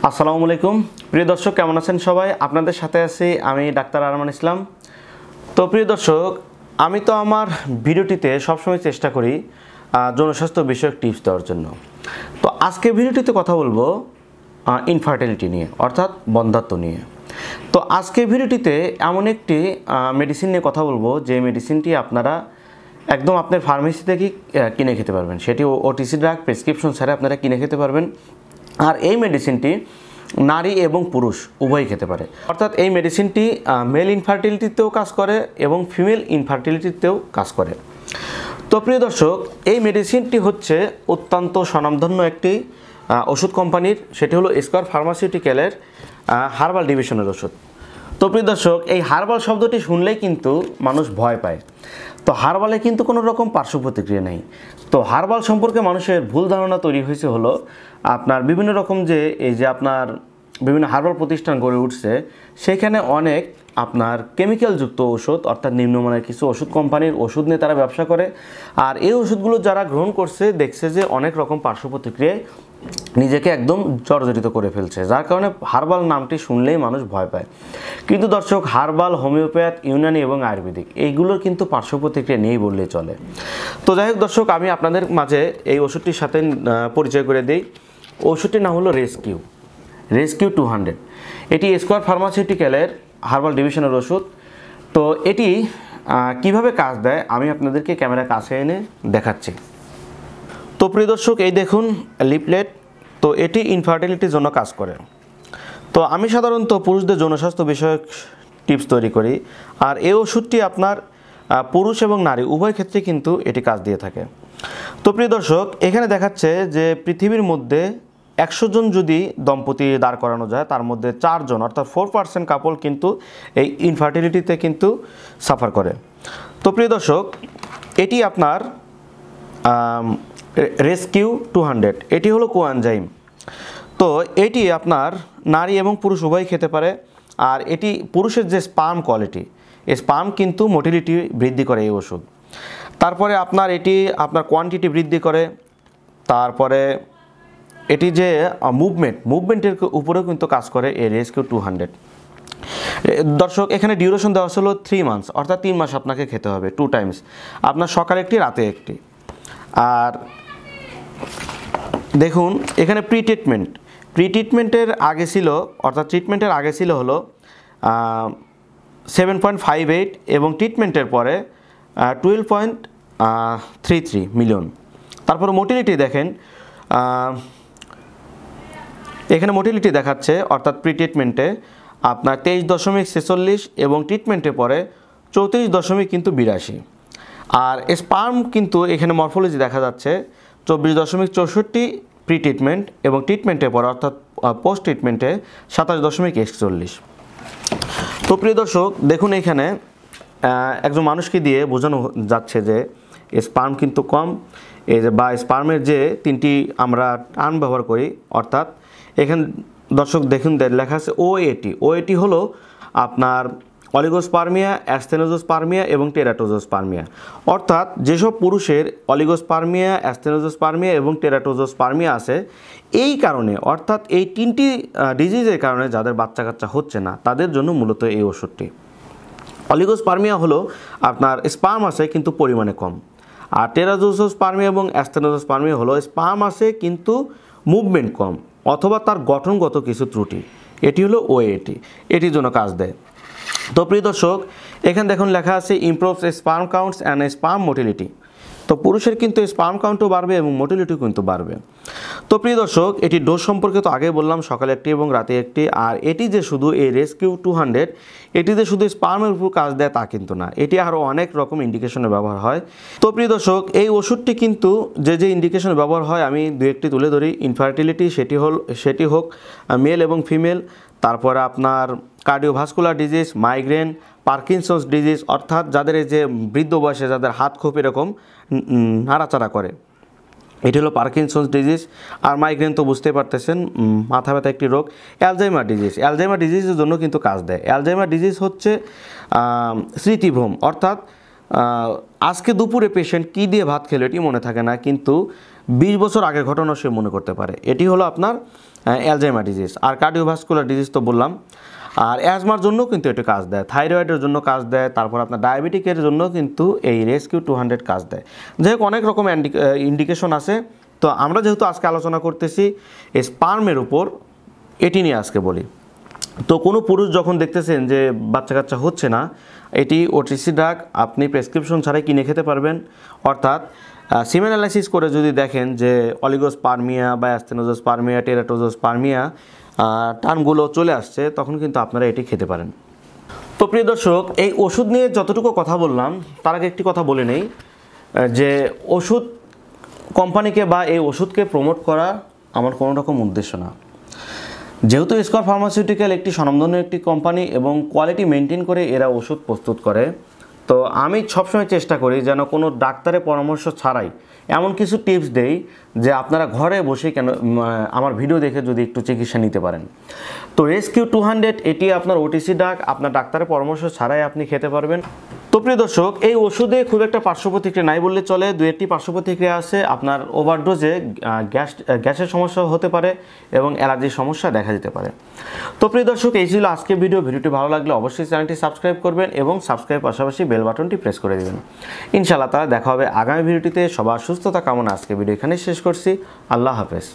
আসসালামু আলাইকুম প্রিয় দর্শক, কেমন আছেন সবাই? আপনাদের সাথে আছি আমি ডাক্তার আরমান ইসলাম। তো প্রিয় দর্শক, আমি তো আমার ভিডিওটিতে সবসময় চেষ্টা করি জনস্বাস্থ্য বিষয়ক টিপস দেওয়ার জন্য। তো আজকে ভিডিওটিতে কথা বলবো ইনফার্টিলিটি নিয়ে, অর্থাৎ বন্ধ্যাত্ব নিয়ে। তো আজকে ভিডিওটিতে এমন একটি মেডিসিন নিয়ে কথা বলবো যে মেডিসিনটি আপনারা একদম আপনার ফার্মেসি থেকে কিনে খেতে পারবেন। সেটি ওটিসি ড্রাগ প্রেসক্রিপশন ছাড়া আপনারা কিনে খেতে পারবেন। আর এই মেডিসিনটি নারী এবং পুরুষ উভয়ই খেতে পারে, অর্থাৎ এই মেডিসিনটি মেল ইনফার্টিলিটিতেও কাজ করে এবং ফিমেল ইনফার্টিলিটিতেও কাজ করে। তো প্রিয় দর্শক, এই মেডিসিনটি হচ্ছে অত্যন্ত স্বনামধন্য একটি ওষুধ কোম্পানির, সেটি হলো স্কয়ার ফার্মাসিউটিক্যালের হার্বাল ডিভিশনের ওষুধ। তো প্রিয় দর্শক, এই হার্বাল শব্দটি শুনলেই কিন্তু মানুষ ভয় পায়। তো হার্বালে কিন্তু কোনো রকম পার্শ্ব প্রতিক্রিয়া নেই। তো হার্বাল সম্পর্কে মানুষের ভুল ধারণা তৈরি হয়েছে হলো আপনার বিভিন্ন রকম যে এই যে আপনার বিভিন্ন হার্বাল প্রতিষ্ঠান গড়ে উঠছে, সেখানে অনেক আপনার কেমিক্যালযুক্ত ওষুধ, অর্থাৎ নিম্নমানের কিছু ওষুধ কোম্পানির ওষুধ নিয়ে তারা ব্যবসা করে। আর এই ওষুধগুলো যারা গ্রহণ করছে দেখছে যে অনেক রকম পার্শ্ব প্রতিক্রিয়ায় নিজেকে একদম জর্জরিত করে ফেলছে, যার কারণে হার্বাল নামটি শুনলেই মানুষ ভয় পায়। কিন্তু দর্শক, হার্বাল, হোমিওপ্যাথ, ইউনানি এবং আয়ুর্বেদিক এইগুলোর কিন্তু পার্শ্ব প্রতিক্রিয়া নেই বললেই চলে। তো যাই হোক দর্শক, আমি আপনাদের মাঝে এই ওষুধটির সাথে পরিচয় করে দিই। ওষুধটির নাম হলো রেস্কিউ 200। এটি স্কয়ার ফার্মাসিউটিক্যালের হার্বাল ডিভিশনের ওষুধ। তো এটি কিভাবে কাজ দেয় আমি আপনাদেরকে ক্যামেরা কাছে এনে দেখাচ্ছি। তো প্রিয় দর্শক, এই দেখুন লিফলেট। তো এটি ইনফার্টিলিটির জন্য কাজ করে। তো আমি সাধারণত পুরুষদের জনস্বাস্থ্য বিষয়ক টিপস তৈরি করি, আর এই ওষুধটি আপনার পুরুষ এবং নারী উভয় ক্ষেত্রে কিন্তু এটি কাজ দিয়ে থাকে। তো প্রিয় দর্শক, এখানে দেখাচ্ছে যে পৃথিবীর মধ্যে 100 জন যদি দম্পতি দাঁড় করানো যায়, তার মধ্যে 4 জন অর্থাৎ 4% কাপল কিন্তু এই ইনফার্টিলিটিতে কিন্তু সাফার করে। তো প্রিয় দর্শক, এটি আপনার রেস্কিউ 200, এটি হলো কোএনজাইম। তো এটি আপনার নারী এবং পুরুষ উভয় খেতে পারে। আর এটি পুরুষের যে স্পার্ম কোয়ালিটি, এই স্পার্ম কিন্তু মোটিলিটি বৃদ্ধি করে এই ওষুধ। তারপরে এটি আপনার কোয়ান্টিটি বৃদ্ধি করে। তারপরে এটি যে মুভমেন্টের উপরেও কিন্তু কাজ করে এই রেস্কিউ 200। দর্শক, এখানে ডিউরেশন দেওয়া হলো 3 মান্থস, অর্থাৎ 3 মাস আপনাকে খেতে হবে 2 টাইমস, আপনার সকালে একটি রাতে একটি। আর দেখুন এখানে প্রিট্রিটমেন্টের আগে ছিল, অর্থাৎ ট্রিটমেন্টের আগে ছিল হলো 7.58 এবং ট্রিটমেন্টের পরে 12.33 মিলিয়ন। তারপর মোটিলিটি দেখেন, এখানে মোটিলিটি দেখাচ্ছে, অর্থাৎ প্রিট্রিটমেন্টে আপনার 23.46 এবং ট্রিটমেন্টে পরে 34.82। আর স্পার্ম কিন্তু এখানে মরফোলজি দেখা যাচ্ছে 24.64 প্রি ট্রিটমেন্ট এবং ট্রিটমেন্টের পর অর্থাৎ পোস্ট ট্রিটমেন্টে 27.41। তো প্রিয় দর্শক, দেখুন এখানে একজন মানুষকে দিয়ে বোঝানো যাচ্ছে যে স্পার্ম কিন্তু কম, এই যে বা স্পার্মের যে 3টি আমরা টার্ম ব্যবহার করি, অর্থাৎ এখানে দর্শক দেখুন লেখা আছে ওএটি হলো আপনার অলিগোস্পার্মিয়া, অ্যাসথেনোজোস্পার্মিয়া এবং টেরাটোজোস্পার্মিয়া। অর্থাৎ যেসব পুরুষের অলিগোস্পার্মিয়া, অ্যাসথেনোজোস্পার্মিয়া এবং টেরাটোজোস্পার্মিয়া আছে, এই কারণে অর্থাৎ এই 3টি ডিজিজের কারণে যাদের বাচ্চা কাচ্চা হচ্ছে না, তাদের জন্য মূলত এই ওষুধটি। অলিগোস্পার্মিয়া হলো আপনার স্পার্ম আছে কিন্তু পরিমাণে কম, আর টেরাটোজোস্পার্মিয়া এবং অ্যাসথেনোজোস্পার্মিয়া হলো স্পার্ম আছে কিন্তু মুভমেন্ট কম অথবা তার গঠনগত কিছু ত্রুটি। এটি হলো ওএটি, এটির জন্য কাজ দেয়। তো প্রিয় দর্শক, এখানে দেখুন লেখা আছে improves sperm counts and sperm motility. তো পুরুষের কিন্তু স্পার্ম কাউন্টও বাড়বে এবং মোটিলিটিও কিন্তু বাড়বে। তো প্রিয় দর্শক, এটি ডোজ সম্পর্কে তো আগে বললাম, সকালে একটি এবং রাতে একটি। আর এটি যে শুধু এই রেস্কিউ 200, এটি যে শুধু স্পার্মের উপর কাজ দেয় তা কিন্তু না, এটি আরও অনেক রকম ইন্ডিকেশনে ব্যবহার হয়। তো প্রিয় দর্শক, এই ওষুধটি কিন্তু যে ইন্ডিকেশনে ব্যবহার হয় আমি 2-1টি তুলে ধরি। ইনফার্টিলিটি, সেটি হোক মেল এবং ফিমেল। তারপরে আপনার cardiovascular disease, migraine, Parkinson's disease, অর্থাৎ যাদের এই যে বৃদ্ধ বয়সে যাদের হাত খুব এরকম নাড়াচাড়া করে, এটি হলো পার্কিনসন্স ডিজিজ। আর মাইগ্রেন তো বুঝতে পারতেছেন, মাথা ব্যথা একটি রোগ। অ্যালজাইমার ডিজিজের জন্য কিন্তু কাজ দেয়। অ্যালজাইমার ডিজিজ হচ্ছে স্মৃতিভ্রম, অর্থাৎ আজকে দুপুরে পেশেন্ট কী দিয়ে ভাত খেলো এটি মনে থাকে না, কিন্তু 20 বছর আগের ঘটনা সে মনে করতে পারে। এটি হলো আপনার অ্যালজাইমার ডিজিজ। আর কার্ডিওভাস্কুলার ডিজিজ তো বললাম। আর অ্যাজমার জন্য কিন্তু এটি কাজ দেয়, থাইরয়েডের জন্য কাজ দেয়, তারপর আপনার ডায়াবেটিকের জন্য কিন্তু এই রেস্কিউ 200 কাজ দেয়। যাই হোক, অনেক রকম ইন্ডিকেশন আছে। তো আমরা যেহেতু আজকে আলোচনা করতেছি স্পার্মের উপর, এটি নিয়ে আজকে বলি। তো কোনো পুরুষ যখন দেখতেছেন যে বাচ্চা কাচ্চা হচ্ছে না, এটি ওটিসি ড্রাগ আপনি প্রেসক্রিপশন ছাড়াই কিনে খেতে পারবেন। অর্থাৎ সিমেন অ্যানালাইসিস করে যদি দেখেন যে অলিগোস্পার্মিয়া বা অ্যাস্টেনোজোস্পার্মিয়া, টেরাটোজোস্পার্মিয়া টার্মগুলো চলে আসছে, তখন কিন্তু আপনারা এটি খেতে পারেন। তো প্রিয় দর্শক, এই ওষুধ নিয়ে যতটুকু কথা বললাম, তার আগে একটি কথা বলে নেই যে ওষুধ কোম্পানিকে বা এই ওষুধকে প্রমোট করা আমার কোনো রকম উদ্দেশ্য না। যেহেতু স্কয়ার ফার্মাসিউটিক্যাল একটি স্বনামধন্য একটি কোম্পানি এবং কোয়ালিটি মেনটেন করে এরা ওষুধ প্রস্তুত করে, তো আমি সবসময় চেষ্টা করি যেন কোনো ডাক্তারের পরামর্শ ছাড়াই এমন কিছু টিপস দেই যে আপনারা ঘরে বসে কেন আমার ভিডিও দেখে যদি একটু চিকিৎসা নিতে পারেন। তো রেস্কিউ 200 এটি আপনার ওটিসি ড্রাগ, আপনার ডাক্তারের পরামর্শ ছাড়াই আপনি খেতে পারবেন। তো প্রিয় দর্শক, এই ওষুধে খুব একটা পার্শ্ব প্রতিক্রিয়া নাই বললে চলে। 2-1টি পার্শ্ব প্রতিক্রিয়া আছে। আপনার ওভারডোজে গ্যাসের সমস্যা হতে পারে এবং অ্যালার্জির সমস্যা দেখা দিতে পারে। তো প্রিয় দর্শক, এই ছিল আজকের ভিডিওটি ভালো লাগলে অবশ্যই চ্যানেলটি সাবস্ক্রাইব করবেন এবং সাবস্ক্রাইব পাশাপাশি বেল বাটনটি প্রেস করে দেবেন। ইনশাআল্লাহ তাহলে দেখা হবে আগামী ভিডিওটিতে। সবার সুস্থতা কামনা আজকে ভিডিও এখানেই শেষ করছি। আল্লাহ হাফেজ।